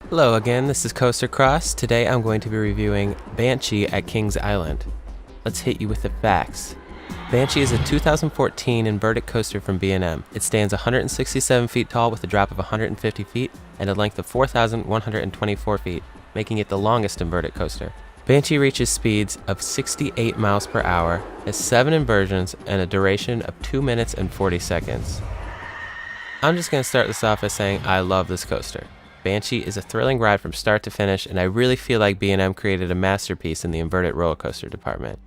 Hello again, this is Coaster Cross. Today I'm going to be reviewing Banshee at Kings Island. Let's hit you with the facts. Banshee is a 2014 inverted coaster from B&M. It stands 167 feet tall with a drop of 150 feet and a length of 4,124 feet, making it the longest inverted coaster. Banshee reaches speeds of 68 miles per hour, has 7 inversions, and a duration of 2 minutes and 40 seconds. I'm just going to start this off by saying I love this coaster. Banshee is a thrilling ride from start to finish, and I really feel like B&M created a masterpiece in the inverted roller coaster department.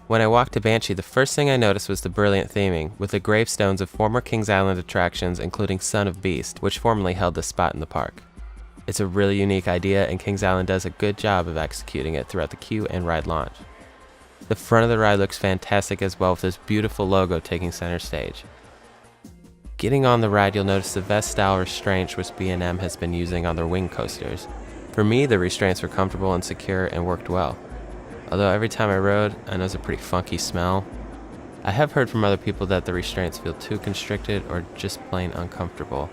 When I walked to Banshee, the first thing I noticed was the brilliant theming, with the gravestones of former Kings Island attractions including Son of Beast, which formerly held this spot in the park. It's a really unique idea, and Kings Island does a good job of executing it throughout the queue and ride launch. The front of the ride looks fantastic as well, with this beautiful logo taking center stage. Getting on the ride, you'll notice the vest style restraints which B&M has been using on their wing coasters. For me, the restraints were comfortable and secure and worked well. Although every time I rode, I noticed a pretty funky smell. I have heard from other people that the restraints feel too constricted or just plain uncomfortable.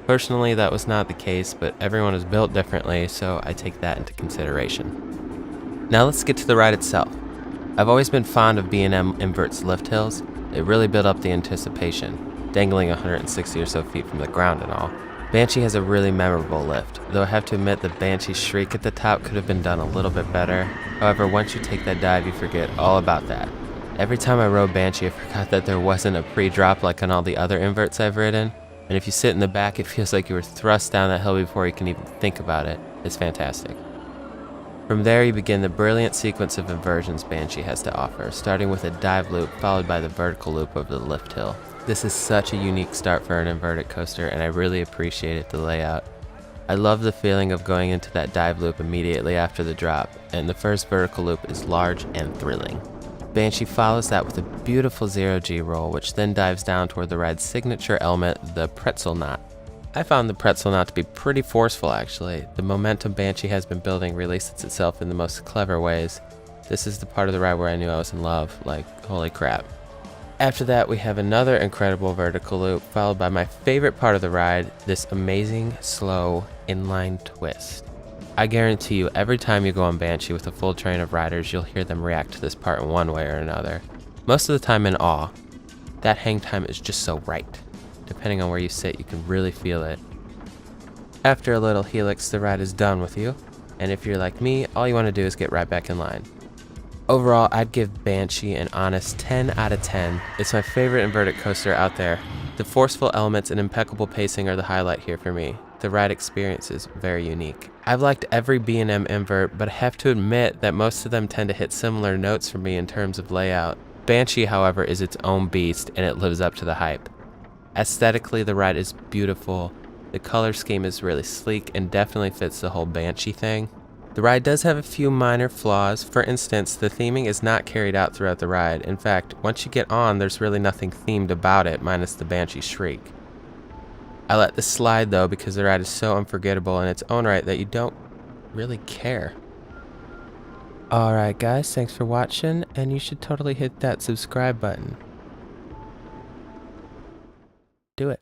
Personally, that was not the case, but everyone is built differently, so I take that into consideration. Now let's get to the ride itself. I've always been fond of B&M Invert's lift hills. It really built up the anticipation, dangling 160 or so feet from the ground and all. Banshee has a really memorable lift, though I have to admit the Banshee's shriek at the top could have been done a little bit better. However, once you take that dive, you forget all about that. Every time I rode Banshee, I forgot that there wasn't a pre-drop like on all the other inverts I've ridden, and if you sit in the back, it feels like you were thrust down that hill before you can even think about it. It's fantastic. From there, you begin the brilliant sequence of inversions Banshee has to offer, starting with a dive loop followed by the vertical loop over the lift hill. This is such a unique start for an inverted coaster, and I really appreciated the layout. I love the feeling of going into that dive loop immediately after the drop, and the first vertical loop is large and thrilling. Banshee follows that with a beautiful zero-G roll, which then dives down toward the ride's signature element, the pretzel knot. I found the pretzel knot to be pretty forceful actually. The momentum Banshee has been building releases itself in the most clever ways. This is the part of the ride where I knew I was in love, like holy crap. After that, we have another incredible vertical loop, followed by my favorite part of the ride, this amazing, slow, inline twist. I guarantee you, every time you go on Banshee with a full train of riders, you'll hear them react to this part in one way or another. Most of the time in awe. That hang time is just so right. Depending on where you sit, you can really feel it. After a little helix, the ride is done with you, and if you're like me, all you want to do is get right back in line. Overall, I'd give Banshee an honest 10 out of 10. It's my favorite inverted coaster out there. The forceful elements and impeccable pacing are the highlight here for me. The ride experience is very unique. I've liked every B&M invert, but I have to admit that most of them tend to hit similar notes for me in terms of layout. Banshee, however, is its own beast, and it lives up to the hype. Aesthetically, the ride is beautiful. The color scheme is really sleek and definitely fits the whole Banshee thing. The ride does have a few minor flaws. For instance, the theming is not carried out throughout the ride. In fact, once you get on, there's really nothing themed about it, minus the Banshee shriek. I let this slide though because the ride is so unforgettable in its own right that you don't really care. Alright guys, thanks for watching, and you should totally hit that subscribe button. Do it.